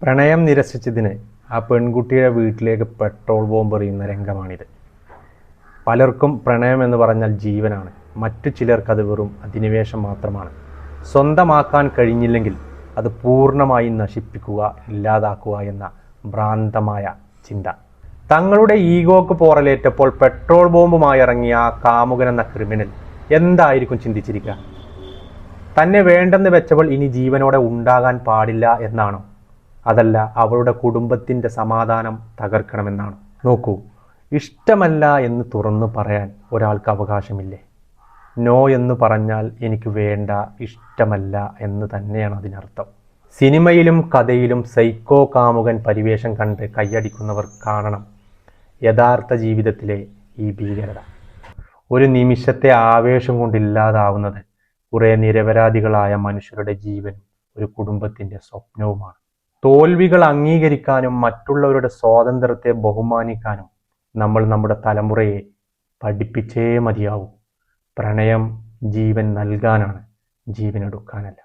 പ്രണയം നിരസിച്ചതിന് ആ പെൺകുട്ടിയുടെ വീട്ടിലേക്ക് പെട്രോൾ ബോംബ് എറിയുന്ന രംഗമാണിത്. പലർക്കും പ്രണയം എന്ന് പറഞ്ഞാൽ ജീവനാണ്. മറ്റു ചിലർക്കത് വെറും അധിനിവേശം മാത്രമാണ്. സ്വന്തമാക്കാൻ കഴിഞ്ഞില്ലെങ്കിൽ അത് പൂർണ്ണമായി നശിപ്പിക്കുക, ഇല്ലാതാക്കുക എന്ന ഭ്രാന്തമായ ചിന്ത. തങ്ങളുടെ ഈഗോക്ക് പോറലേറ്റപ്പോൾ പെട്രോൾ ബോംബുമായി ഇറങ്ങിയ ആ കാമുകൻ എന്ന ക്രിമിനൽ എന്തായിരിക്കും ചിന്തിച്ചിരിക്കുക? തന്നെ വേണ്ടെന്ന് വെച്ചവൾ ഇനി ജീവനോടെ ഉണ്ടാകാൻ പാടില്ല എന്നാണോ? അതല്ല അവളുടെ കുടുംബത്തിൻ്റെ സമാധാനം തകർക്കണമെന്നാണ്? നോക്കൂ, ഇഷ്ടമല്ല എന്ന് തുറന്നു പറയാൻ ഒരാൾക്ക് അവകാശമില്ലേ? നോ എന്ന് പറഞ്ഞാൽ എനിക്ക് വേണ്ട, ഇഷ്ടമല്ല എന്ന് തന്നെയാണ് അതിനർത്ഥം. സിനിമയിലും കഥയിലും സൈക്കോ കാമുകൻ പരിവേഷം കണ്ട് കൈയടിക്കുന്നവർ കാണണം യഥാർത്ഥ ജീവിതത്തിലെ ഈ ഭീകരത. ഒരു നിമിഷത്തെ ആവേശം കൊണ്ടില്ലാതാവുന്നത് കുറേ നിരപരാധികളായ മനുഷ്യരുടെ ജീവനും ഒരു കുടുംബത്തിൻ്റെ സ്വപ്നവുമാണ്. തോൽവികൾ അംഗീകരിക്കാനും മറ്റുള്ളവരുടെ സ്വാതന്ത്ര്യത്തെ ബഹുമാനിക്കാനും നമ്മൾ നമ്മുടെ തലമുറയെ പഠിപ്പിച്ചേ മതിയാവൂ. പ്രണയം ജീവൻ നൽകാനാണ്, ജീവനെടുക്കാനല്ല.